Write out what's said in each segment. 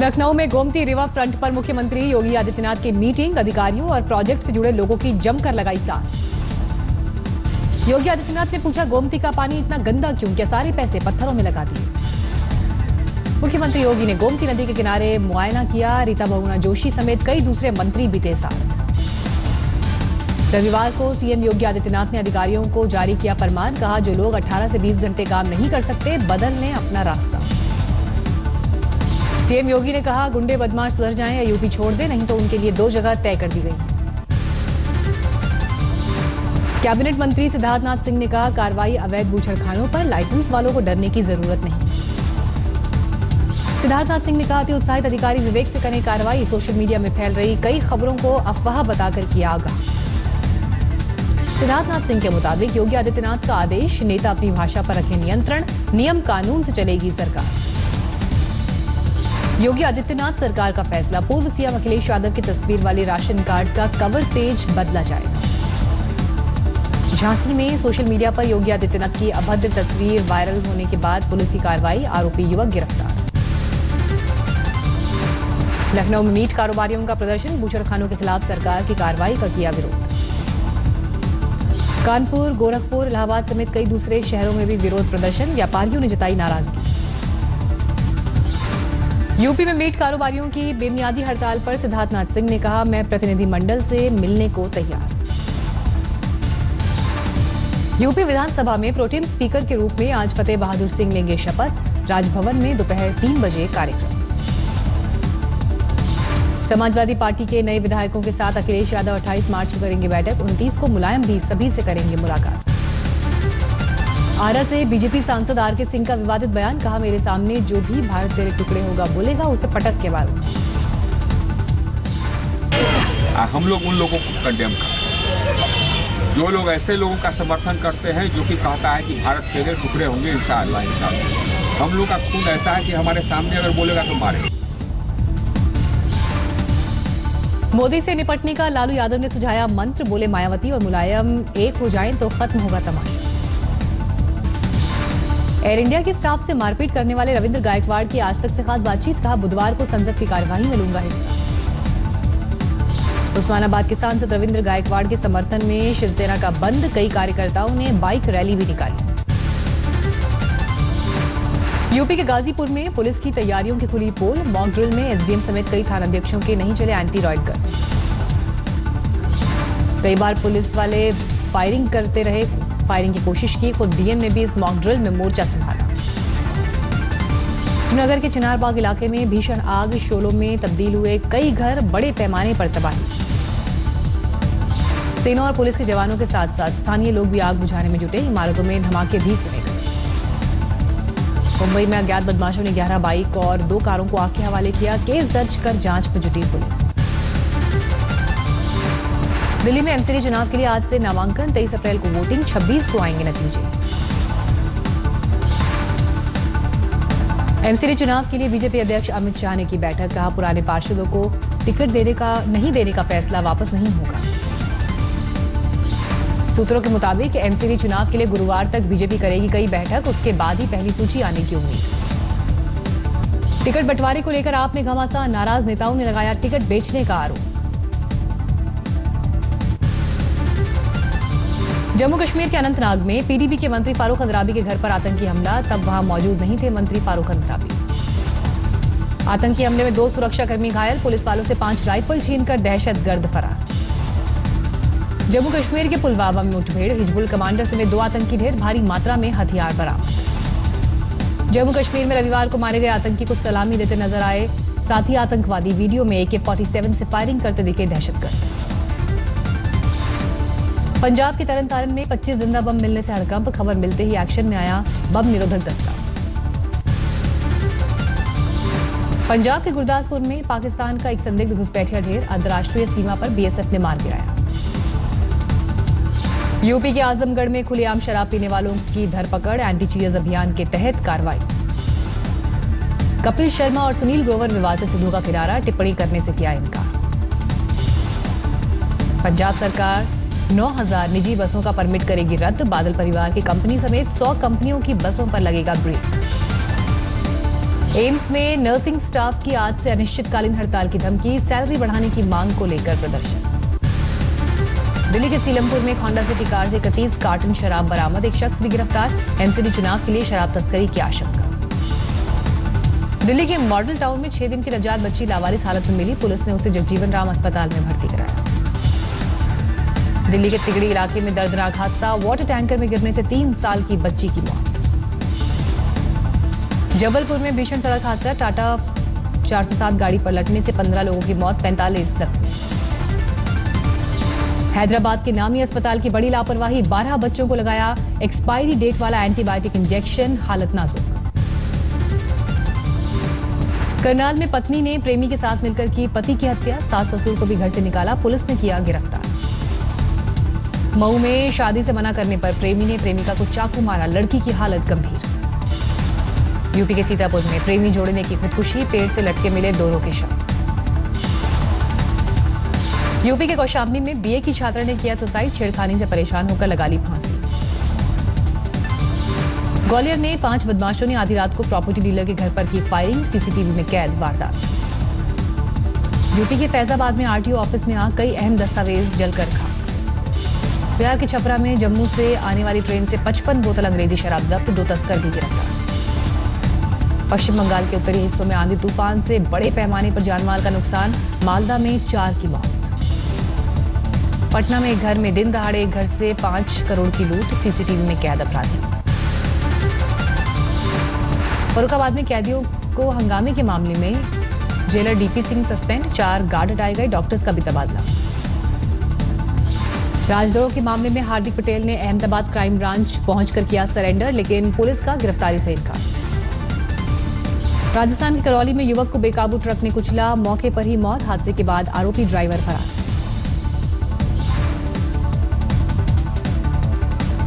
लखनऊ में Gomti river front पर मुख्यमंत्री योगी आदित्यनाथ की मीटिंग, अधिकारियों और प्रोजेक्ट से जुड़े लोगों की जमकर लगाई क्लास। योगी आदित्यनाथ ने पूछा, गोमती का पानी इतना गंदा क्यों? क्या सारे पैसे पत्थरों में लगा दिए? मुख्यमंत्री योगी ने गोमती नदी के किनारे मुआयना किया। रीता बहुगुणा जोशी समेत कई दूसरे मंत्री भी थे साथ। रविवार को सीएम योगी आदित्यनाथ ने अधिकारियों को जारी किया फरमान, कहा जो लोग 18 से 20 घंटे काम नहीं कर सकते बदल लें अपना रास्ता। सीएम योगी ने कहा, गुंडे बदमाश सुधर जाएं या यूपी छोड़ दें, नहीं तो उनके लिए 2 जगह तय कर दी गई। कैबिनेट मंत्री सिद्धार्थनाथ सिंह ने कहा, कार्रवाई अवैध बूचड़खानों पर, लाइसेंस वालों को डरने की जरूरत नहीं। सिद्धार्थनाथ सिंह ने कहा, अति उत्साहित अधिकारी विवेक से करें कार्रवाई, सोशल मीडिया में फैल रही कई खबरों को अफवाह बताकर किया आगाह। सिद्धार्थनाथ सिंह के मुताबिक योगी आदित्यनाथ का आदेश, नेता अपनी भाषा पर रखें नियंत्रण, नियम कानून से चलेगी सरकार। योगी आदित्यनाथ सरकार का फैसला, पूर्व सीएम अखिलेश यादव की तस्वीर वाले राशन कार्ड का कवर पेज बदला जाएगा। झांसी में सोशल मीडिया पर योगी आदित्यनाथ की अभद्र तस्वीर वायरल होने के बाद पुलिस की कार्रवाई, आरोपी युवक गिरफ्तार। लखनऊ में मीट कारोबारियों का प्रदर्शन, बूचड़खानों के खिलाफ सरकार की कार्रवाई का किया विरोध। कानपुर, गोरखपुर, इलाहाबाद समेत कई दूसरे शहरों में भी विरोध प्रदर्शन, व्यापारियों ने जताई नाराजगी। यूपी में मीट कारोबारियों की बेमियादी हड़ताल पर सिद्धार्थनाथ सिंह ने कहा, मैं प्रतिनिधिमंडल से मिलने को तैयार। यूपी विधानसभा में प्रोटेम स्पीकर के रूप में आज फतेह बहादुर सिंह लेंगे शपथ। राजभवन में दोपहर 3 बजे कार्यक्रम। समाजवादी पार्टी के नए विधायकों के साथ अखिलेश यादव 28 मार्च को करेंगे बैठक। 29 को मुलायम भी सभी से करेंगे मुलाकात। आरा से बीजेपी सांसद आर.के. सिंह का विवादित बयान, कहा मेरे सामने जो भी भारत तेरे टुकड़े होगा बोलेगा उसे पटक के मारूंगा। हम लोग उन लोगों को कंडेम करते, जो लोग ऐसे लोगों का समर्थन करते हैं जो कि कहता है कि भारत तेरे टुकड़े होंगे इंशाअल्लाह इंशाअल्लाह। हम लोग का खून ऐसा है कि हमारे सामने अगर बोलेगा तो मारेगा। मोदी से निपटने का लालू यादव ने सुझाया मंत्र, बोले मायावती और मुलायम एक हो जाएं तो खत्म होगा तमाशा। एयर इंडिया के स्टाफ से मारपीट करने वाले रविंद्र गायकवाड़ की आज तक से खास बातचीत, कहा बुधवार को संसद की कार्यवाही में लूंगा हिस्सा। उस्मानाबाद के सांसद रविंद्र गायकवाड़ के समर्थन में शिवसेना का बंद, कई कार्यकर्ताओं ने बाइक रैली भी निकाली। यूपी के गाजीपुर में पुलिस की तैयारियों की खुली पोल, मॉक ड्रिल में एसडीएम समेत कई थानाध्यक्षों के नहीं चले एंटी रॉयड गन। कई बार पुलिस वाले फायरिंग करते रहे, फायरिंग की कोशिश की, खुद डीएम ने भी इस मॉक ड्रिल में मोर्चा संभाला। श्रीनगर के चिनारबाग इलाके में भीषण आग, शोलों में तब्दील हुए कई घर, बड़े पैमाने पर तबाही। सेना और पुलिस के जवानों के साथ साथ स्थानीय लोग भी आग बुझाने में जुटे, इमारतों में धमाके भी सुने गए। मुंबई में अज्ञात बदमाशों ने 11 बाइक और 2 कारों को आग के हवाले किया, केस दर्ज कर जांच में जुटी पुलिस। दिल्ली में एमसीडी चुनाव के लिए आज से नामांकन, 23 अप्रैल को वोटिंग, 26 को आएंगे नतीजे। एमसीडी चुनाव के लिए बीजेपी अध्यक्ष अमित शाह ने की बैठक, कहा पुराने पार्षदों को टिकट नहीं देने का फैसला वापस नहीं होगा। सूत्रों के मुताबिक एमसीडी चुनाव के लिए गुरुवार तक बीजेपी करेगी कई बैठक, उसके बाद ही पहली सूची आने की उम्मीद। टिकट बंटवारे को लेकर आप में घमासान, नाराज नेताओं ने लगाया टिकट बेचने का आरोप। जम्मू कश्मीर के अनंतनाग में पीडीपी के मंत्री फारूक अंद्राबी के घर पर आतंकी हमला, तब वहां मौजूद नहीं थे मंत्री फारूक अंद्राबी। आतंकी हमले में 2 सुरक्षाकर्मी घायल, पुलिस वालों से 5 राइफल छीनकर दहशतगर्द फरार। जम्मू कश्मीर के पुलवामा में मुठभेड़, हिजबुल कमांडर समेत 2 आतंकी ढेर, भारी मात्रा में हथियार बरामद। जम्मू कश्मीर में रविवार को मारे गए आतंकी को सलामी देते नजर आए, साथ ही आतंकवादी वीडियो में AK-47 से फायरिंग करते दिखे दहशतगर्द। पंजाब के तरनतारन में 25 जिंदा बम मिलने से हड़कंप, खबर मिलते ही एक्शन में आया बम निरोधक दस्ता। पंजाब के गुरदासपुर में पाकिस्तान का एक संदिग्ध घुसपैठिया ढेर, अंतर्राष्ट्रीय सीमा पर बीएसएफ ने मार गिराया। यूपी के आजमगढ़ में खुलेआम शराब पीने वालों की धरपकड़, एंटी चीयर्स अभियान के तहत कार्रवाई। कपिल शर्मा और सुनील ग्रोवर विवाद से सिद्धू का किनारा, टिप्पणी करने से किया इनकार। पंजाब सरकार 9,000 निजी बसों का परमिट करेगी रद्द, बादल परिवार की कंपनी समेत 100 कंपनियों की बसों पर लगेगा ब्रेक। एम्स में नर्सिंग स्टाफ की आज से अनिश्चितकालीन हड़ताल की धमकी, सैलरी बढ़ाने की मांग को लेकर प्रदर्शन। दिल्ली के सीलमपुर में होंडा सिटी कार से 31 कार्टन शराब बरामद, एक शख्स भी गिरफ्तार, एमसीडी चुनाव के लिए शराब तस्करी की आशंका। दिल्ली के मॉडल टाउन में 6 दिन की नवजात बच्ची लावारिस हालत में मिली, पुलिस ने उसे जगजीवन राम अस्पताल में भर्ती कराया। दिल्ली के तिगड़ी इलाके में दर्दनाक हादसा, वाटर टैंकर में गिरने से 3 साल की बच्ची की मौत। जबलपुर में भीषण सड़क हादसा, टाटा 407 गाड़ी पलटने से 15 लोगों की मौत, 45 जख्मी। हैदराबाद के नामी अस्पताल की बड़ी लापरवाही, 12 बच्चों को लगाया एक्सपायरी डेट वाला एंटीबायोटिक इंजेक्शन, हालत नाजुक। करनाल में पत्नी ने प्रेमी के साथ मिलकर की पति की हत्या, सास ससुर को भी घर से निकाला, पुलिस ने किया गिरफ्तार। मऊ में शादी से मना करने पर प्रेमी ने प्रेमिका को चाकू मारा, लड़की की हालत गंभीर। यूपी के सीतापुर में प्रेमी जोड़े ने की खुदकुशी, पेड़ से लटके मिले दोनों के शव। यूपी के कौशाम्बी में बीए की छात्रा ने किया सुसाइड, छेड़खानी से परेशान होकर लगा ली फांसी। ग्वालियर में 5 बदमाशों ने आधी रात को प्रॉपर्टी डीलर के घर पर की फायरिंग, सीसीटीवी में कैद वारदात। यूपी के फैजाबाद में आरटीओ ऑफिस में आग, कई अहम दस्तावेज जलकर खाक। बिहार के छपरा में जम्मू से आने वाली ट्रेन से 55 बोतल अंग्रेजी शराब जब्त, 2 तस्कर भी गिरफ्तार। पश्चिम बंगाल के उत्तरी हिस्सों में आंधी तूफान से बड़े पैमाने पर जानमाल का नुकसान, मालदा में 4 की मौत। पटना में एक घर में दिन दहाड़े एक घर से 5 करोड़ की लूट, सीसीटीवी में कैद अपराधी। फर्रुखाबाद में कैदियों को हंगामे के मामले में jailer DP Singh suspend, 4 guard हटाए गए, डॉक्टर्स का भी तबादला। राजद्रोह के मामले में हार्दिक पटेल ने अहमदाबाद क्राइम ब्रांच पहुंचकर किया सरेंडर, लेकिन पुलिस का गिरफ्तारी से इनकार। राजस्थान के करौली में युवक को बेकाबू ट्रक ने कुचला, मौके पर ही मौत, हादसे के बाद आरोपी ड्राइवर फरार।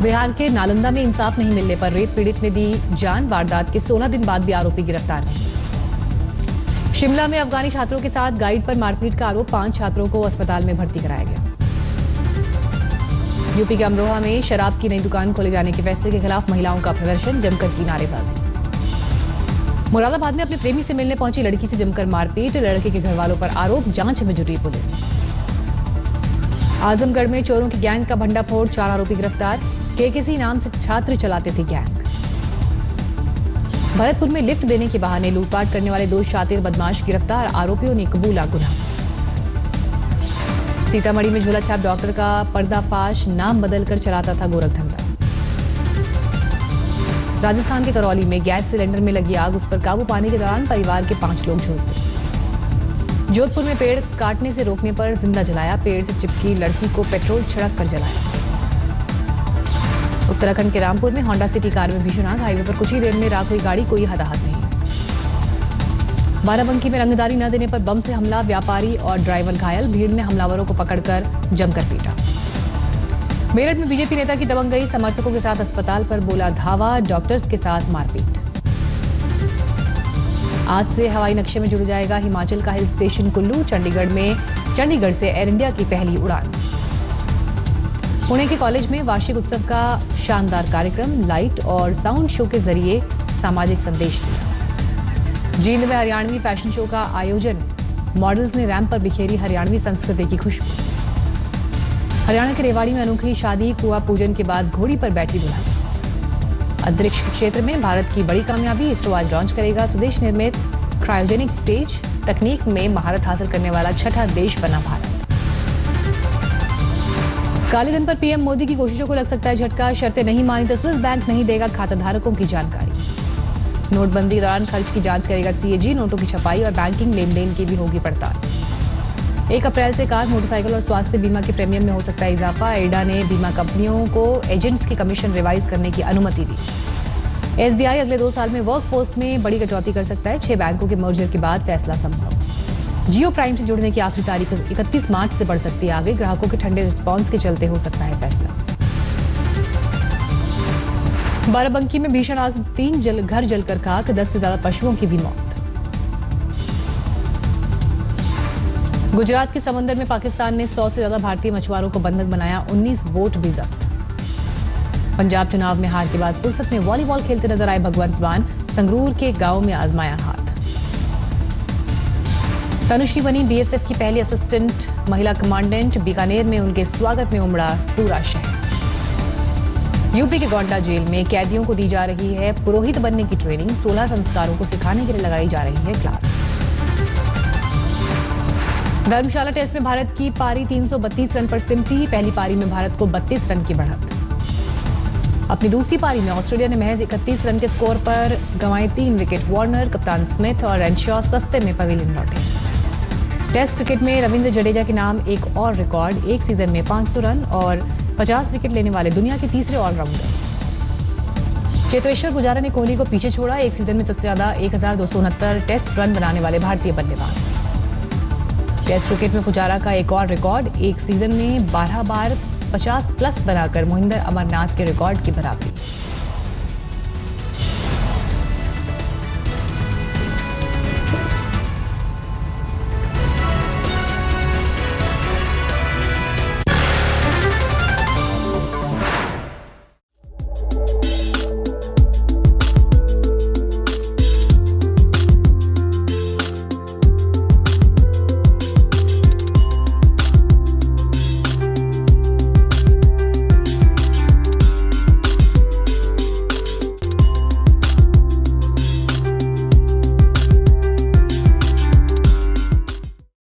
बिहार के नालंदा में इंसाफ नहीं मिलने पर रेप पीड़ित ने दी जान, वारदात के 16 दिन बाद भी आरोपी गिरफ्तार नहीं। शिमला में अफगानी छात्रों के साथ गाइड पर मारपीट का आरोप, 5 छात्रों को अस्पताल में भर्ती कराया गया। यूपी के अमरोहा में शराब की नई दुकान खोले जाने के फैसले के खिलाफ महिलाओं का प्रदर्शन, जमकर की नारेबाजी। मुरादाबाद में अपने प्रेमी से मिलने पहुंची लड़की से जमकर मारपीट, लड़के के घर वालों पर आरोप, जांच में जुटी पुलिस। आजमगढ़ में चोरों की गैंग का भंडाफोड़, 4 आरोपी गिरफ्तार, केकेसी नाम से छात्र चलाते थे गैंग। भरतपुर में लिफ्ट देने के बहाने लूटपाट करने वाले 2 शातिर बदमाश गिरफ्तार, आरोपियों ने कबूला गुनाह। सीतामढ़ी में झोला छाप डॉक्टर का पर्दाफाश, नाम बदलकर चलाता था गोरखधंधा। राजस्थान के करौली में गैस सिलेंडर में लगी आग, उस पर काबू पाने के दौरान परिवार के 5 लोग झुलसे। जोधपुर में पेड़ काटने से रोकने पर जिंदा जलाया, पेड़ से चिपकी लड़की को पेट्रोल छिड़क कर जलाया। उत्तराखंड के रामपुर में होंडा सिटी कार में भीषण आग, हाईवे पर कुछ ही देर में राख हुई गाड़ी, कोई हताहत नहीं। बाराबंकी में रंगदारी न देने पर बम से हमला, व्यापारी और ड्राइवर घायल, भीड़ ने हमलावरों को पकड़कर जमकर पीटा। मेरठ में बीजेपी नेता की दबंगई, समर्थकों के साथ अस्पताल पर बोला धावा, डॉक्टर्स के साथ मारपीट। आज से हवाई नक्शे में जुड़ जाएगा हिमाचल का हिल स्टेशन कुल्लू, चंडीगढ़ से एयर इंडिया की पहली उड़ान। पुणे के कॉलेज में वार्षिक उत्सव का शानदार कार्यक्रम, लाइट और साउंड शो के जरिए सामाजिक संदेश दिया। जींद में हरियाणवी फैशन शो का आयोजन, मॉडल्स ने रैंप पर बिखेरी हरियाणवी संस्कृति की खुशबू। हरियाणा के रेवाड़ी में अनोखी शादी, कुआं पूजन के बाद घोड़ी पर बैठी दुल्हन। अंतरिक्ष क्षेत्र में भारत की बड़ी कामयाबी, इसरो आज लॉन्च करेगा स्वदेश निर्मित क्रायोजेनिक स्टेज तकनीक में महारत हासिल करने वाला 6ठा देश बना भारत। काले धन पर पीएम मोदी की कोशिशों को लग सकता है झटका, शर्तें नहीं मानी तो स्विस बैंक नहीं देगा खाताधारकों की जानकारी। नोटबंदी दौरान खर्च की जांच करेगा सीएजी, नोटों की छपाई और बैंकिंग लेन देन की भी होगी पड़ताल। 1 अप्रैल से कार, मोटरसाइकिल और स्वास्थ्य बीमा के प्रीमियम में हो सकता है इजाफा, एडा ने बीमा कंपनियों को एजेंट्स की कमीशन रिवाइज करने की अनुमति दी। एसबीआई अगले 2 साल में वर्कफोर्स में बड़ी कटौती कर सकता है, 6 बैंकों के मर्जर के बाद फैसला संभव। जियो प्राइम से जुड़ने की आखिरी तारीख 31 मार्च से बढ़ सकती है आगे, ग्राहकों के ठंडे रिस्पांस के चलते हो सकता है फैसला। बाराबंकी में भीषण आग, 3 घर जलकर खाक, 10 से ज्यादा पशुओं की भी मौत। गुजरात के समंदर में पाकिस्तान ने 100 से ज्यादा भारतीय मछुआरों को बंधक बनाया, 19 बोट भी जब्त। पंजाब चुनाव में हार के बाद फुर्सत में वॉलीबॉल खेलते नजर आए भगवंत मान, संगरूर के गांव में आजमाया हाथ। तनुश्री बनी बीएसएफ की पहली असिस्टेंट महिला कमांडेंट। बीकानेर में उनके स्वागत में उमड़ा पूरा शहर। यूपी के गोंडा जेल में कैदियों को दी जा रही है पुरोहित बनने की ट्रेनिंग। 16 संस्कारों को सिखाने के लिए लगाई जा रही है क्लास। धर्मशाला टेस्ट में भारत की पारी 332 रन पर सिमटी। पहली पारी में भारत को 32 रन की बढ़त। अपनी दूसरी पारी में ऑस्ट्रेलिया ने महज 31 रन के स्कोर पर गंवाए 3 विकेट। वार्नर, कप्तान स्मिथ और रेनशॉ सस्ते में पवेलियन लौटे। टेस्ट क्रिकेट में रविंद्र जडेजा के नाम एक और रिकॉर्ड। एक सीजन में 500 रन और 50 विकेट लेने वाले दुनिया के तीसरे ऑलराउंडर। चेतेश्वर पुजारा ने कोहली को पीछे छोड़ा। एक सीजन में सबसे ज्यादा 1269 टेस्ट रन बनाने वाले भारतीय बल्लेबाज। टेस्ट क्रिकेट में पुजारा का एक और रिकॉर्ड। एक सीजन में 12 बार 50 प्लस बनाकर मोहिंदर अमरनाथ के रिकॉर्ड की बराबरी।